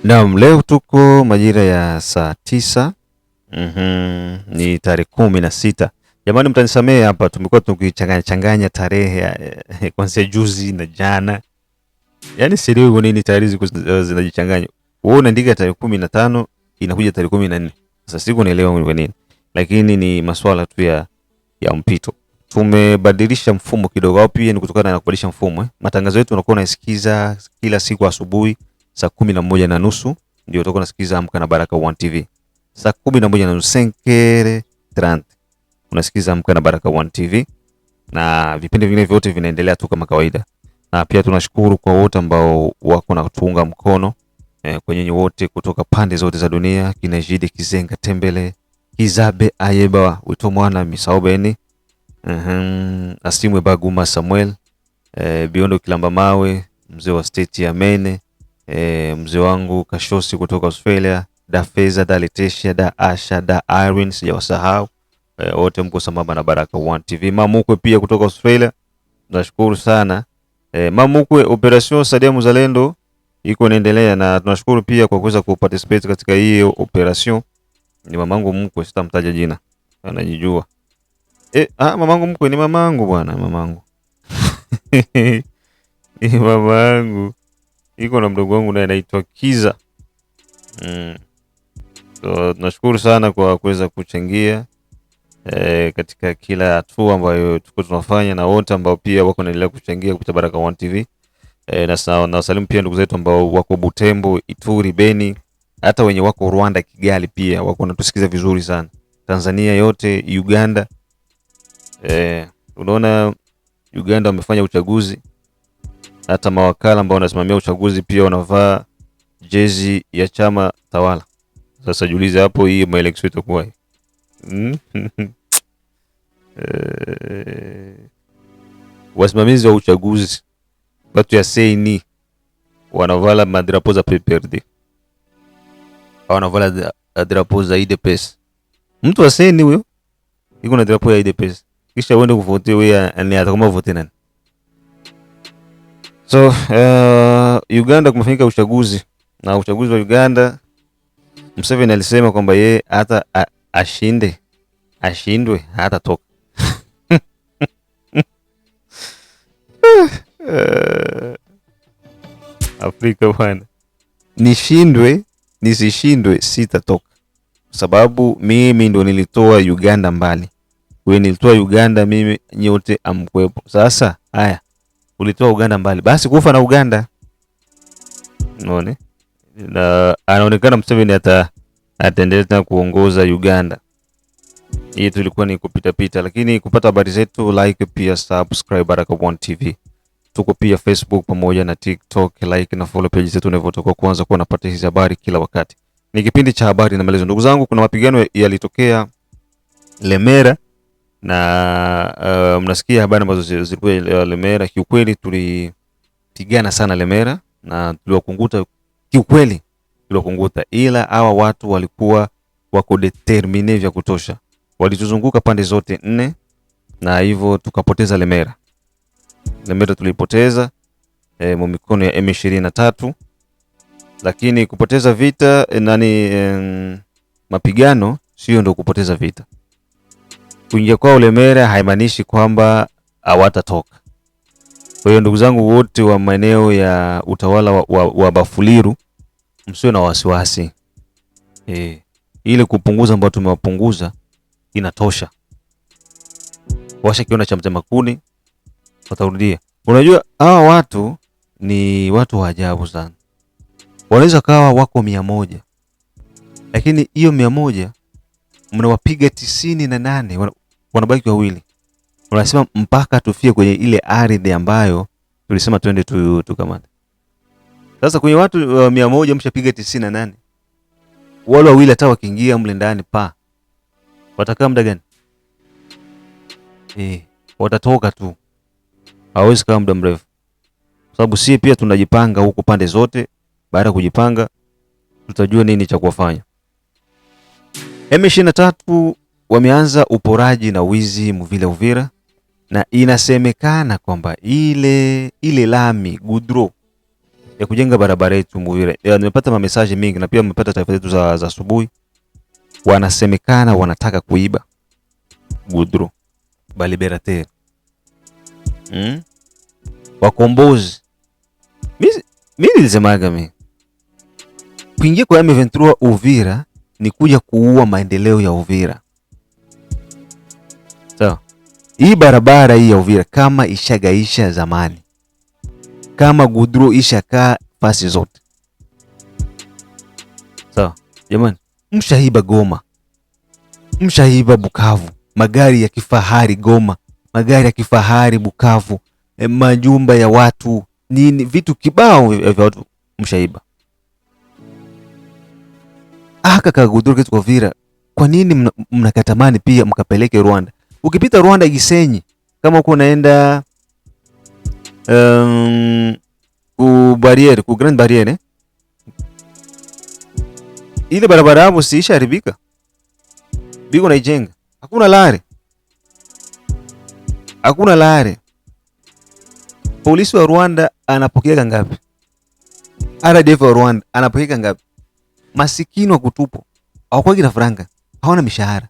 Naam, leo tuko majira ya saa 9. Ni tarehe 16. Jamani, mtanisamehe hapa, tumekuwa tukichanganya changanya tarehe kuanzia juzi na jana. Yaani sielewi kwa nini tarehe hizi zinajichanganya. Wewe unaandika tarehe 15 inakuja tarehe 14. Sasa siku naelewa kwa nini. Lakini ni masuala tu ya mpito. Tumebadilisha mfumo kidogo, au pia ni kutokana na kubadilisha mfumo. Matangazo yetu unakuwa unasikiza kila siku asubuhi saa 11:30 ndio utakuwa unasikiza Amka na Baraka One TV. Saa 11:30 5:30 unasikiza Amka na Baraka One TV, na vipindi vingine vyote vinaendelea tu kama kawaida. Na pia tunashukuru kwa wote ambao wako na kutuunga mkono kwenye wote kutoka pande zote za dunia, kina Jide Kizenga Tembele, Kizabe Ayeba, Wito Mwana Misaobeni, Asimwe Baguma Samuel, Biondo Kilamba Mawe, mzee wa state ya Mene, mzee wangu Kashosi kutoka Australia, da Feza, da Letesha, da Asha, da Irene, sijawasahau wote, mko sambamba na Baraka One TV. Mamukwe pia kutoka Australia, tunashukuru sana. Mamukwe, operation Sadia Muzalendo iko inaendelea, na tunashukuru pia kwa kuweza kuparticipate katika hiyo operation. Ni mamangu mkwe, sitamtaja jina, anajijua. Mamangu mkwe ni mamangu bwana, mamangu ni mamangu. Iko na mdogo wangu naye anaitwa Kiza. So tunashukuru sana kwa kuweza kuchangia katika kila hatua ambayo tuko tunafanya, na wote ambao pia wako naendelea kuchangia kupitia Baraka One TV. Na wasalimu pia ndugu zetu ambao wako Butembo, Ituri, Beni, hata wenye wako Rwanda, Kigali pia wako natusikiza vizuri sana. Tanzania yote, Uganda. Unaona Uganda wamefanya uchaguzi, hata mawakala ambao wanasimamia uchaguzi pia wanavaa jezi ya chama tawala. Sasa jiulize hapo, hii maelekezo itakuwa wasimamizi wa uchaguzi watu ya CENI wanavala madrapo za PPRD, wanavala drapo za UDPS. Mtu wa CENI huyo iko na drapo ya UDPS, kisha uende kuvote wewe, atakoma vote nani? So Uganda kumefanyika uchaguzi, na uchaguzi wa Uganda Museveni alisema kwamba yeye hata ashindwe hata toka. Afrika bwana, nishindwe nisishindwe sitatoka, sababu mimi ndo nilitoa Uganda mbali. Wewe nilitoa Uganda mimi, nyote amkwepo. Sasa haya, ulitoa Uganda mbali, basi kufa na Uganda. Unaona? Na anaonekana Museveni ataendelea kuongoza Uganda. Hii tulikuwa ni kupita, lakini kupata habari zetu, like pia subscribe Baraka One TV. Tuko pia Facebook pamoja na TikTok, like na follow page zetu unavyotoka kwanza kuwa unapata hizi habari kila wakati. Ni kipindi cha habari na maelezo. Ndugu zangu, kuna mapigano yalitokea Lemera, na mnasikia habari ambazo zilikuwa Lemera. Kiukweli tulipigana sana Lemera na tuliwakunguta, kiukweli tuliwakunguta, ila hawa watu walikuwa wako determine vya kutosha. Walituzunguka pande zote 4, na hivyo tukapoteza Lemera. Lemera tulipoteza mikono ya M23, lakini kupoteza vita mapigano sio ndo kupoteza vita. Kuingia kwao Lemera haimaanishi kwamba hawatatoka. Kwa hiyo ndugu zangu wote wa maeneo ya utawala wa Bafuliru, msio na wasiwasi. Ile kupunguza ambao tumewapunguza inatosha. Washa kiona cha mtema kuni watarudia. Unajua hawa watu ni watu wa ajabu sana. Wanaweza kawa wako 100, lakini hiyo 100 mnawapiga 98, wanabaki wawili. Unasema mpaka tufie kwenye ile ardhi ambayo tulisema twende tukamate. Sasa kwenye watu 100 mshapiga 98, wale wawili hata wakiingia mle ndani watakaa muda gani? Watatoka tu, hawezi kaa muda mrefu, sababu sisi pia tunajipanga huko pande zote. Baada ya kujipanga, tutajua nini cha kufanya. M23 wameanza uporaji na wizi Mvile Uvira, na inasemekana kwamba ile lami Gudro ya kujenga barabara yetu Muvira. Nimepata message mingi na pia nimepata taarifa zetu za asubuhi. Wanasemekana wanataka kuiba Goudron ba Liberateur. Wakombozi. Mimi nilisemaga mimi. Kuingia kwa M23 Uvira ni kuja kuua maendeleo ya Uvira. So, hii barabara hii ya Uvira kama ishagaisha zamani. Kama Goudron ishakaa fasi zote. So, jamani, mshaiba Goma. Mshaiba Bukavu. Magari ya kifahari Goma, magari ya kifahari Bukavu, majumba ya watu, nini vitu kibao vya watu mshaiba. Kaka Goudron kitu kwa Uvira. Kwa nini mnakatamani pia mkapeleke Rwanda? Ukipita Rwanda Gisenyi, kama uko unaenda ku Grand Barriere, ile barabara hapo si isharibika. Biko naijenga. Hakuna lari. Hakuna lari. Polisi wa Rwanda anapokea ngapi? RDF wa Rwanda anapokea ngapi? Masikini wa kutupo. Hawakwagi na franga. Hawana mishahara.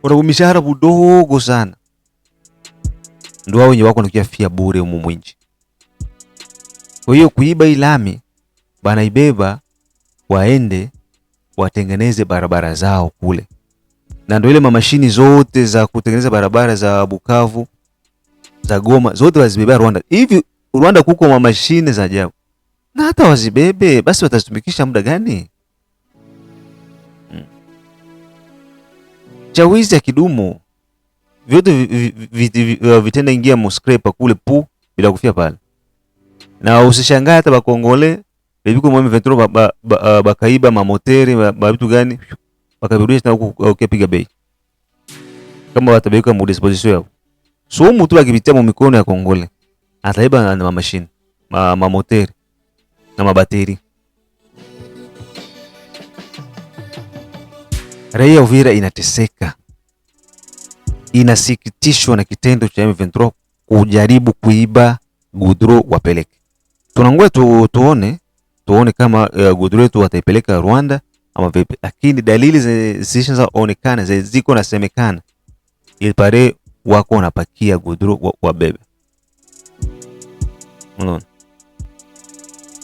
Wana mishahara budogo sana. Ndio wao wenyewe wako nakiafia bure humu mwinchi. Kwa hiyo kuiba ilami bana ibeba waende watengeneze barabara zao kule. Na ndio ile mamashini zote za kutengeneza barabara za Bukavu, za Goma, zote wazibebea Rwanda. Hivi Rwanda kuko mamashini za ajabu. Na hata wazibebe, basi watatumikisha muda gani? Chawizi ya kidumu. Vyote vitenda ingia moscraper kule pu bila kufia pale. Na usishangae hata bakongole bebiko M23 bakaiba mamoteri ba vitu gani bakabirudisha na ukipiga bei. Kama watabeka mu disposition yao. So mtu akipitia mu mikono ya Kongole ataiba na machine, mamoteri na mabateri. Raia Uvira inateseka. Inasikitishwa na kitendo cha M23 kujaribu kuiba Goudron wapeleke. Tunangoja tuone kama Goudron yetu wataipeleka Rwanda ama vipi. Lakini dalili zishaonekana ziko nasemekana ili pare wako wanapakia Goudron wabebe. Unaona?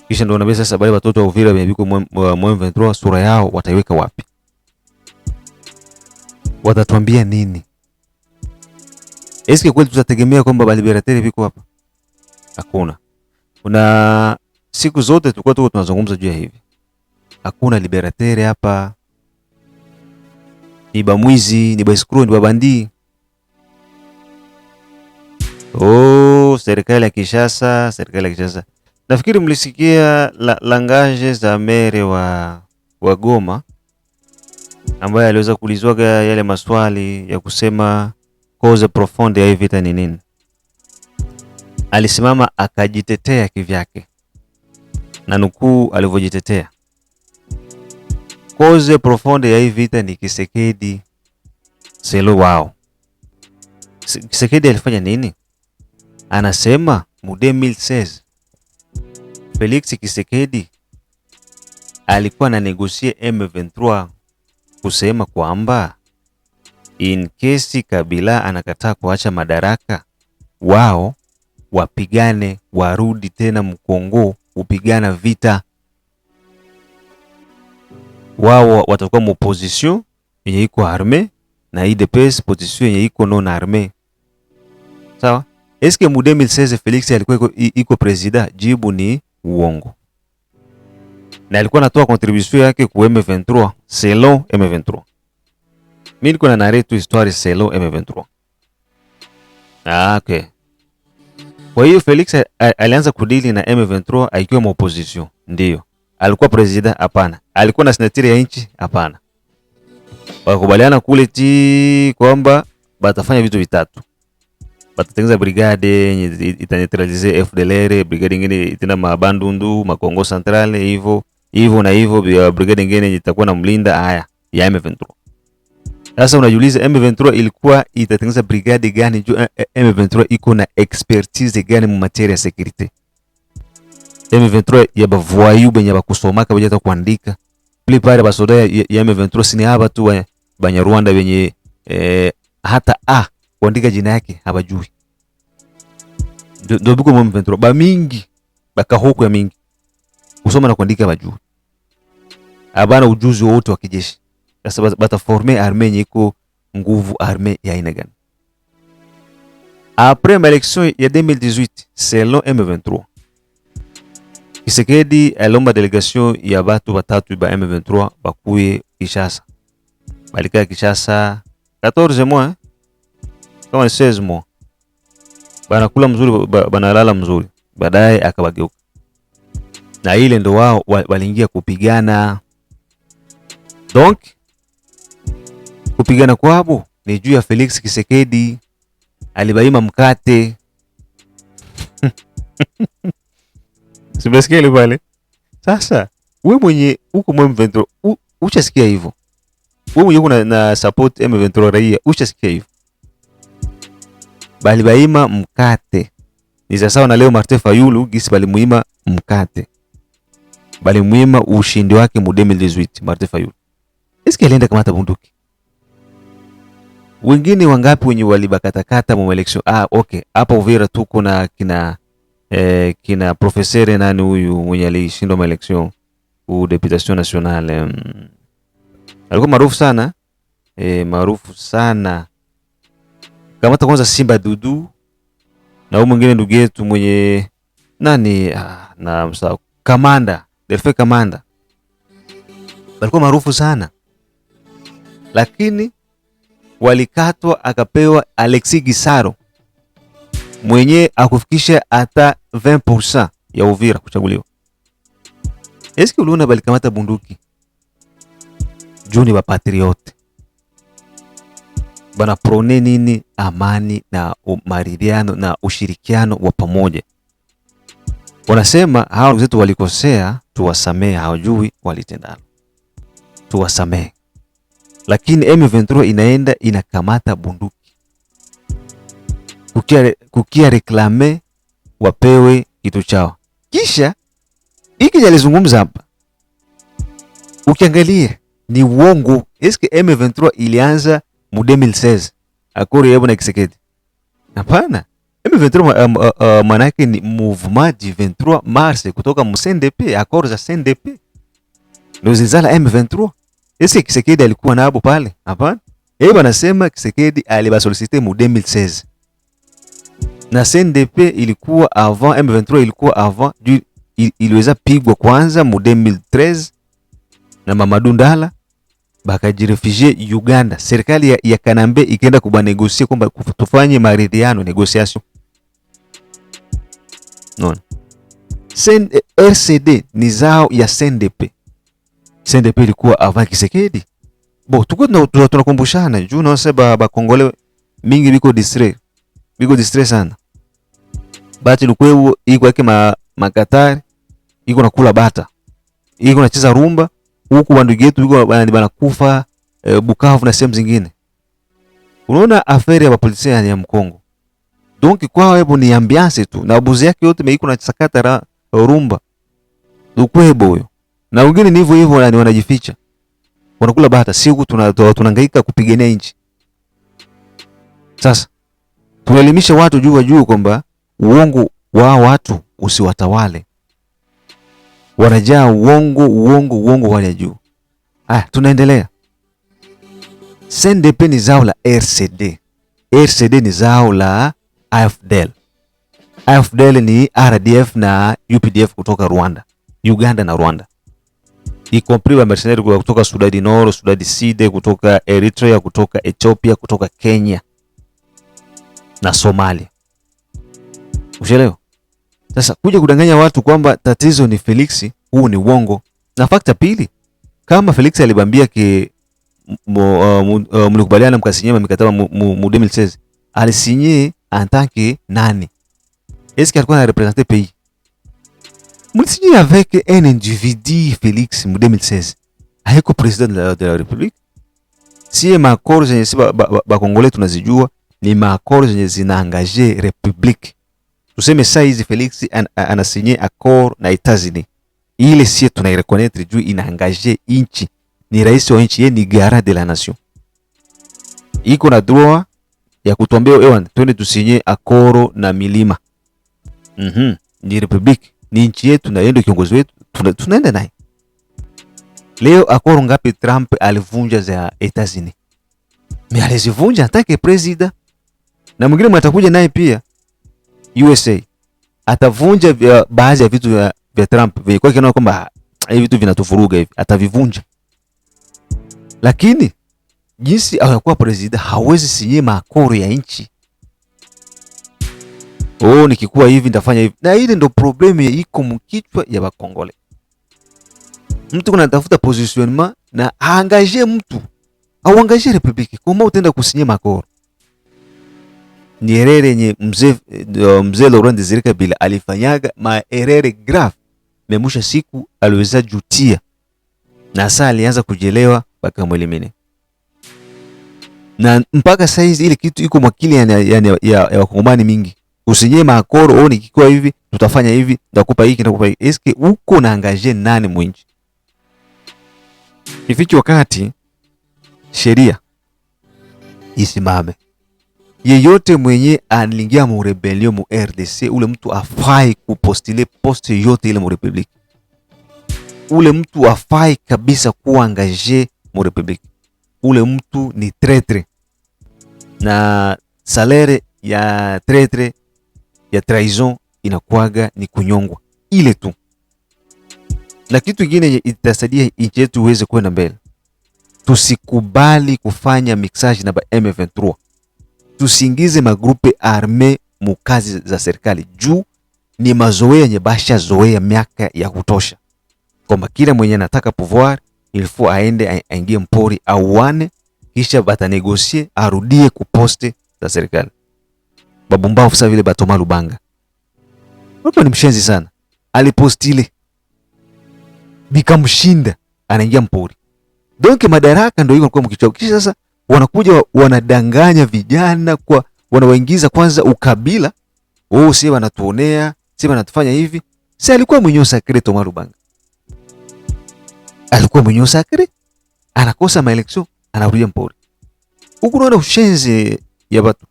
Kisha ndio nabii sasa bali watoto wa Uvira biko M23 sura yao wataiweka wapi? Watatuambia nini? Eske kweli tutategemea kwamba ba Liberateur biko hapa? Hakuna. Kuna siku zote tulikuwa tunazungumza juu ya hivi. Hakuna Liberateur hapa. Ni ba mwizi, ni ba escrow, ni ba bandi. Serikali ya Kinshasa. Nafikiri mlisikia langage za mere wa Goma ambaye aliweza kulizwaga yale maswali ya kusema cause profonde ya hii vita ni nini. Alisimama akajitetea kivyake. Na nukuu alivyojitetea. Cause profonde ya hii vita ni Kisekedi selo wao. Kisekedi alifanya nini? Anasema mu 2016 Felix Kisekedi alikuwa na negosie M23 kusema kwamba in case Kabila anakataa kuacha madaraka, wao wapigane, warudi tena Mkongo kupigana vita. Wao watakuwa mu position yenye iko arme na IDPS position yenye iko non arme. Sawa? Eske mu 2016 Felix alikuwa iko president? Jibu ni uongo. Na alikuwa anatoa contribution yake ku M23 selon M23. Mimi niko na narrate tu histoire selon M23. Okay. Kwa hiyo Felix alianza kudili na M23 akiwa mu opposition. Ndio. Alikuwa president? Hapana. Alikuwa na senatiri ya nchi? Hapana. Wakubaliana kule kwamba batafanya vitu vitatu. Batatengeneza brigade itaneutralize FDLR, brigade nyingine itenda mabandundu, Makongo Central, hivyo na hivyo, brigade nyingine itakuwa na mlinda haya ya M23. Sasa unajiuliza M23 ilikuwa itatengeneza brigade gani juu M23 iko na expertise gani mu materia ya security? M23 ya bavoyu benye bakusomaka bajata kuandika. Pili pale basoda ya M23 sini haba tu Banyarwanda benye hata kuandika jina yake habajui. Ndio biko M23 ba mingi bakahoko ya mingi kusoma na kuandika bajui. Abana ujuzi wote wa kijeshi. Sasa bataforme armée yenye iko nguvu, armée ya aina gani? Après l'élection ya 2018 selon M23, Tshisekedi alomba delegation ya batu batatu ba M23 bakuye Kinshasa. Balika Kinshasa 14 mois kama 16 mois. Banakula mzuri, banalala mzuri. Baadaye akabageuka. Na ile ndo wao waliingia kupigana. Donc kupigana kwabo ni juu ya Felix Tshisekedi alibaima mkate. Sibasikia ile pale. Sasa wewe mwenye uko M23 uchasikia hivyo. Wewe mwenye uko na support M23 raia uchasikia hivyo. Balibaima mkate. Ni sawa na leo Martin Fayulu gisi balimuima mkate. Balimuima ushindi wake mu 2018 Martin Fayulu. Eske alienda kamata bunduki? Wengine wangapi wenye walibakatakata mu election? Okay, hapa Uvira tuko na kina professeur nani huyu mwenye alishindwa mu election u deputation nationale. Alikuwa maarufu sana. Maarufu sana. Kamata kwanza Simba Dudu na huyu mwingine ndugu yetu mwenye nani na msao Kamanda, Delfe Kamanda. Alikuwa maarufu sana. Lakini walikatwa akapewa Alexis Gisaro mwenye akufikisha hata 20% ya Uvira kuchaguliwa. Eski uliona balikamata bunduki? Juni ba patriote. Bana prone nini? Amani na maridhiano na ushirikiano wa pamoja. Wanasema hao zetu walikosea, tuwasamee, hawajui walitendana. Tuwasamee. Lakini M23 inaenda inakamata bunduki. Kukia reklame wapewe kitu chao. Kisha hiki jalizungumza hapa. Ukiangalia ni uongo. Eske M23 ilianza mu 2016 akori yebo na Tshisekedi? Hapana. M23 manake ni mouvement du 23 mars kutoka mu CNDP, accord za CNDP. Ndio zizala M23. Eske Tshisekedi alikuwa nabo pale? Hapana. Banasema Tshisekedi alibasolicite mu 2016. Na CNDP ilikuwa avant, M23 ilikuwa avant, iliweza pigwa kwanza mu 2013 na Mamadou Ndala bakajirefugie Uganda. Serikali ya Kanambe ikaenda kubanegosia kwamba tufanye maridhiano, negotiation. Non. RCD ni zao ya CNDP. CNDP ilikuwa avant Tshisekedi. Tuko tunakumbushana juu na sasa ba Kongole mingi biko distrait. Biko distrait sana. Bati lukwewo iko yake makatari, iko nakula bata. Iko nacheza rumba, huku bandugu yetu biko banakufa Bukavu na sehemu zingine. Unaona affaire ya polisi ya Mkongo. Donc kwa webo ni ambiance tu na buzi yake yote meiko na sakata rumba. Lukwebo huyo. Na wengine ni hivyo hivyo wanajificha. Wanakula bata, si huku tunahangaika kupigania nchi. Sasa tunaelimisha watu juu kwamba uongo wa watu usiwatawale. Wanajaa uongo wale juu. Tunaendelea. CNDP ni zao la RCD. RCD ni zao la AFDL. AFDL ni RDF na UPDF kutoka Rwanda, Uganda na Rwanda. Y compris wa mercenaires kutoka Sudan du Nord, Sudan du Sud, kutoka Eritrea, kutoka Ethiopia, kutoka Kenya na Somalia. Ushelewa? Sasa kuja kudanganya watu kwamba tatizo ni Felix, huu ni uongo. Na fakta pili, kama Felix alibambia mlikubaliana mkasinyema mikataba mu 2016, alisinye en tant que nani? Est-ce qu'il alikuwa na représenter pays? Mlisinye avec un individu Felix mu 2016. Haiko president de la République. Si maakoro zenye si ba Kongole tunazijua ni maakoro zenye zinaangaje Republique. Tuseme saa hizi Felix anasinye accord na Etats-Unis. Ile sie tunaireconnaître juu inaangaje inchi. Ni rais wa inchi, yeye ni garant de la nation. Iko na droit ya kutuambia ewan twende tusinye accord na milima. Ni republique, ni nchi yetu na yeye kiongozi wetu, tunaenda naye. Leo accord ngapi Trump alivunja za Etats-Unis? Mais alizivunja atake president. Na mwingine mtakuja naye pia USA atavunja baadhi ya vitu vya Trump vilikuwa kinaona kwamba hivi vitu vinatuvuruga hivi, atavivunja. Lakini jinsi anakuwa president hawezi sinye makoro ya nchi. Nikikuwa hivi nitafanya hivi. Na ile ndo problemu iko mkichwa ya Bakongole. Mtu kuna tafuta positionnement na aangaje mtu au angaje republiki kama utaenda kusinye makoro. Ni yenye mzee Laurent Desire Kabila alifanyaga maerere grave, memusha siku aliweza jutia na saa alianza kujelewa bakamwelimine. Na mpaka saizi ile kitu iko mwakili ya wakongomani mingi. Usinye makoro nikikuwa hivi tutafanya hivi, ndakupa hiki ndakupa hiki. Eske uko na angaje nani mwinchi? Ifiki wakati sheria isimame. Yeyote mwenye analingia mu rebellion mu RDC, ule mtu afai kupostile poste yote ile mu republique. Ule mtu afai kabisa kuwa angaje mu republique. Ule mtu ni traitre. Na salaire ya traitre ya trahison inakuaga ni kunyongwa. Ile tu. Na kitu kingine itasaidia nchi yetu iweze kwenda mbele. Tusikubali kufanya mixage na ba M23. Tusiingize magrupe arme mukazi za serikali juu ni mazoea yenye basha zoea miaka ya kutosha. Kwamba kila mwenye anataka pouvoir il faut aende aingie mpori au wane kisha batanegosie arudie kuposte za serikali. Babumbafu sasa vile Batoma Lubanga. Hapo ni mshenzi sana. Alipostile bikamshinda anaingia mpori. Donc madaraka ndio iko kwa mkichwa. Kisha sasa wanakuja wanadanganya vijana kwa wanawaingiza kwanza ukabila. Si wanatuonea, si wanatufanya hivi. Si alikuwa mwenye sakre Toma Lubanga. Alikuwa mwenye sakre, anakosa maeleksio, anarudia mpori. Huko unaona ushenzi ya watu.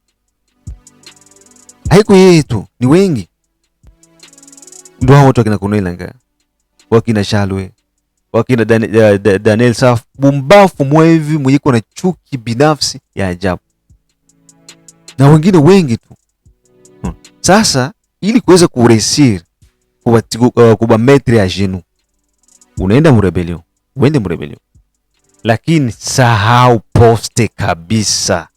Haiko yeye tu, ni wengi. Ndio hao watu wakina Corneille Nangaa, wakina Shalwe, wakina Daniel Saf, bumbafu mwevi mwenye na chuki binafsi ya ajabu. Na wengine wengi tu. Sasa ili kuweza kuresir kuba metri ya jenu, unaenda mrebellion, uende mrebellion. Lakini sahau poste kabisa.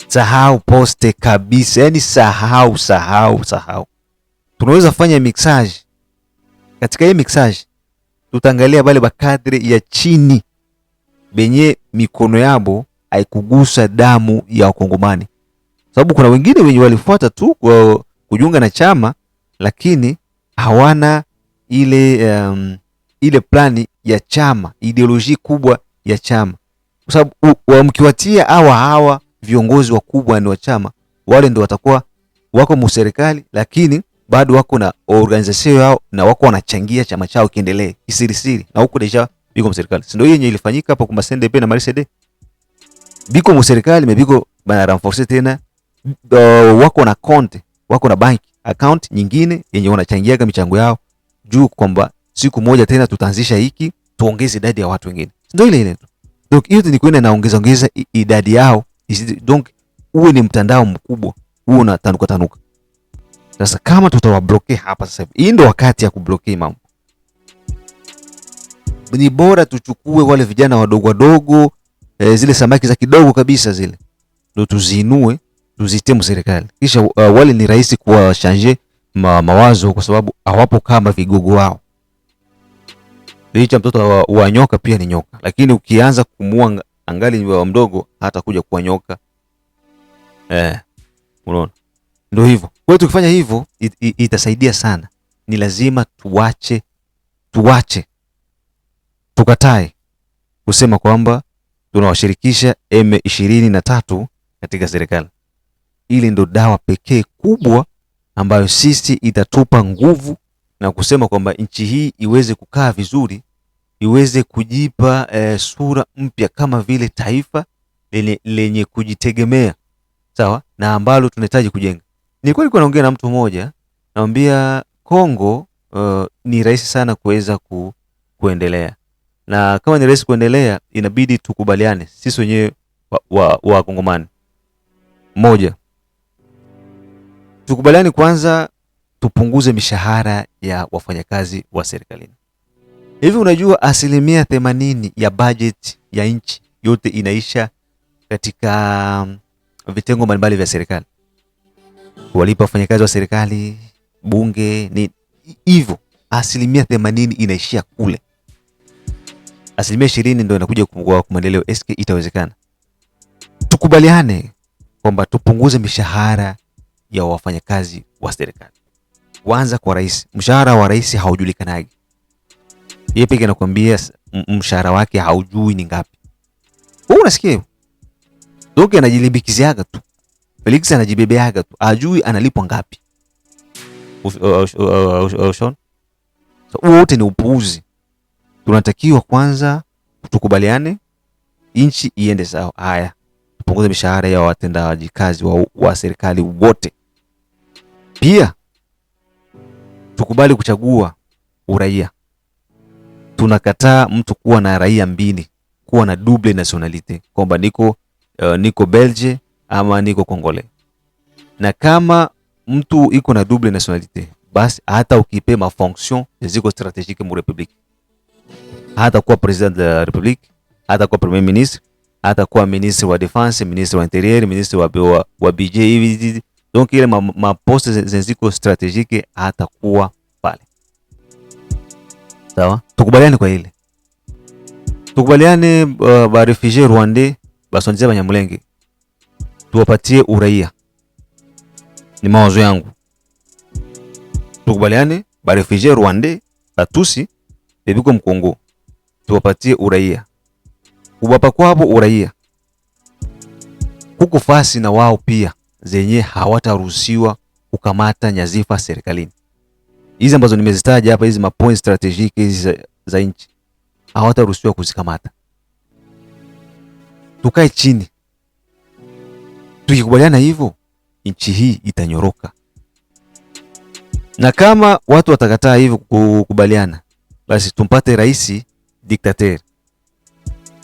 Sahau poste kabisa. Yani sahau. Tunaweza fanya mixage. Katika hii mixage tutaangalia bale bakadre ya chini benye mikono yabo haikugusa damu ya Wakongomani. Sababu kuna wengine wenye walifuata tu kujiunga na chama lakini hawana ile plani ya chama, ideology kubwa ya chama. Kwa sababu mkiwatia hawa viongozi wakubwa ni wa chama, wale ndio watakuwa wako mu serikali lakini bado wako na organization yao na wako wanachangia chama chao kiendelee kisirisiri na huko deja biko mu serikali. Ndio yenye ilifanyika hapo kwa CNDP na MRCD. Biko mu serikali mebiko bana renforcer tena, wako na konte, wako na bank account nyingine yenye wanachangiaga michango yao juu kwamba siku moja tena tutaanzisha hiki tuongeze idadi ya watu wengine. Ndio ile tu. Donc hiyo ni kwenda naongeza idadi yao. Donc uwe ni mtandao mkubwa, uwe unatanuka. Sasa kama tutawabloke hapa sasa hivi, hii ndio wakati ya kubloke mambo. Ni bora tuchukue wale vijana wadogo, zile samaki za kidogo kabisa zile. Ndio tuzinue, tuzitemu serikali. Kisha wale ni rahisi kuwa changer mawazo kwa sababu hawapo kama vigogo wao. Licha mtoto wa nyoka pia ni nyoka, lakini ukianza kumua angali wa mdogo hata kuja kuwa nyoka. Unaona? Ndio hivyo. Kwa hiyo tukifanya hivyo itasaidia sana. Ni lazima tuache. Tukatae kusema kwamba tunawashirikisha M23 katika serikali. Ili ndo dawa pekee kubwa ambayo sisi itatupa nguvu na kusema kwamba nchi hii iweze kukaa vizuri, iweze kujipa sura mpya kama vile taifa lenye kujitegemea, sawa, na ambalo tunahitaji kujenga. Nilikuwa naongea na mtu mmoja, namwambia Kongo ni rahisi sana kuweza kuendelea, na kama ni rahisi kuendelea inabidi tukubaliane sisi wenyewe wa Kongomani. Moja, tukubaliane kwanza tupunguze mishahara ya wafanyakazi wa serikalini. Hivi unajua 80% ya budget ya nchi yote inaisha katika vitengo mbalimbali vya serikali, kuwalipa wafanyakazi wa serikali, bunge, ni hivyo. 80% inaishia kule, 20% ndio inakuja kwa maendeleo. SK itawezekana? Tukubaliane kwamba tupunguze mishahara ya wafanyakazi wa serikali. Kwanza kwa rais, mshahara wa rais haujulikanagi. Yeye pekee anakuambia mshahara wake haujui ni ngapi. Wewe unasikia hiyo? Doge anajilibikiziaga tu. Felix anajibebeaga tu. Ajui analipwa ngapi. Ushon? So wote ni upuuzi. Tunatakiwa kwanza tukubaliane, nchi iende sawa. Haya, tupunguze mishahara ya watendaji kazi wa serikali wote. Pia tukubali kuchagua uraia. Tunakataa mtu kuwa na raia mbili, kuwa na double nationality, kwamba niko Belge ama niko Kongole. Na kama mtu iko na double nationality, basi hata ukipe ma fonction ziko strategique mu republique, hata kuwa president de la republique, hata kuwa premier ministre, hata kuwa ministre wa defense, ministre wa interieur, ministre wa BJ hivi. Donc ile ma poste ziko strategique hata kuwa pale. Sawa? Tukubaliane kwa ile. Tukubaliane ba refugee Rwandais basonje Banyamulenge tuwapatie uraia. Ni mawazo yangu. Tukubaliane ba refugee Rwandais Batusi bebiko Mkongo tuwapatie uraia. Kubapa kwabo uraia. Kuko fasi na wao pia zenye hawataruhusiwa kukamata nyazifa serikalini. Hizi ambazo nimezitaja hapa, hizi mapoint strategic hizi za nchi, hawataruhusiwa kuzikamata. Tukae chini. Tukikubaliana hivyo, nchi hii itanyoroka. Na kama watu watakataa hivyo kukubaliana, basi tumpate rais dictateur.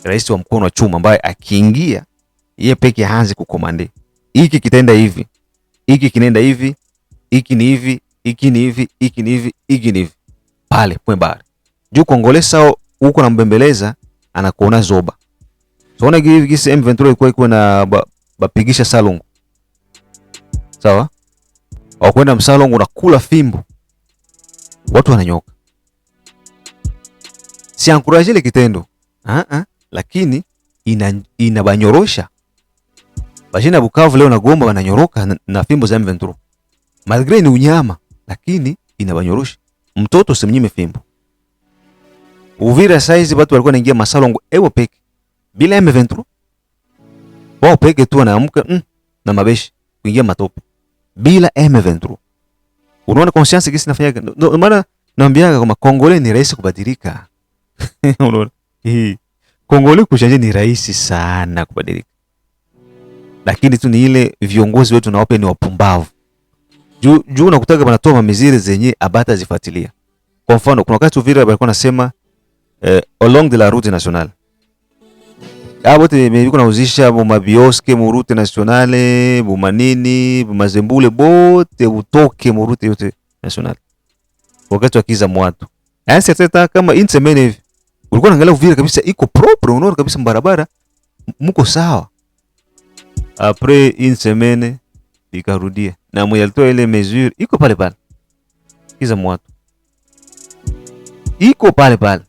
Rais wa mkono wa chuma ambaye akiingia yeye peke haanze kukomande. Hiki kitaenda hivi. Hiki kinaenda hivi. Hiki ni hivi. Hiki ni hivi, hiki ni hivi, hiki ni hivi. Pale point bar. Juu Kongolesa huko na mbembeleza anakuona zoba. So ona hivi kisi M23 iko na bapigisha Salongo. Sawa? Wakwenda Msalongo unakula fimbo. Watu wananyoka. Si encourage ile kitendo. Lakini inabanyorosha. Bashina Bukavu leo na Goma wananyoroka na fimbo za M23. Malgré ni unyama, lakini inabanyorosha. Mtoto simnyime fimbo. Uvira saizi watu walikuwa wanaingia Masalongo ewo peke bila M23. Wao peke tu wanaamka na mabeshi kuingia matope bila M23. Unaona conscience kisi nafanya. Ndio maana naambiaga kama Kongole ni rahisi kubadilika. Unaona? Kongole kushanje ni rahisi sana kubadilika. Lakini tu ni ile viongozi wetu na wape ni wapumbavu. Juu nakutaka banatoa mamiziri zenye abata zifuatilia. Kwa mfano kuna wakati Uvira walikuwa nasema along de la route nationale. Abote mebiko nauzisha mu mabioske mu route nationale, mu manini, mu mazembule bote utoke mu route yote nationale. Wakati wakiza mwatu. Sasa kama insemene hivi. Ulikuwa unaangalia Uvira kabisa iko propre, unaona kabisa barabara mko sawa. Après une semaine ikarudia na mwenye alitoa ile mesure iko pale pale. Kiza mwatu iko pale pale.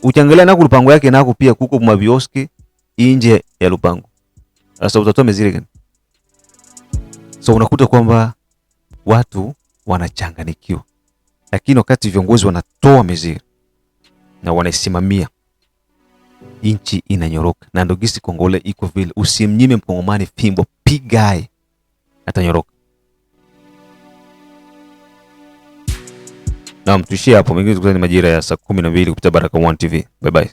Ukiangalia na lupango yake nako pia kuko mabioske nje ya lupango. Sasa utatoa mesure gani? So unakuta kwamba watu wanachanganikiwa. Lakini wakati viongozi wanatoa mesure na wanasimamia, nchi inanyoroka. Na ndio gisi Kongole iko vile. Usimnyime Mkongomani fimbo, pigae atanyoroka. Naam, tuishie hapo. Mengine tukutane majira ya saa 12 kupitia Baraka1 TV. Bye bye.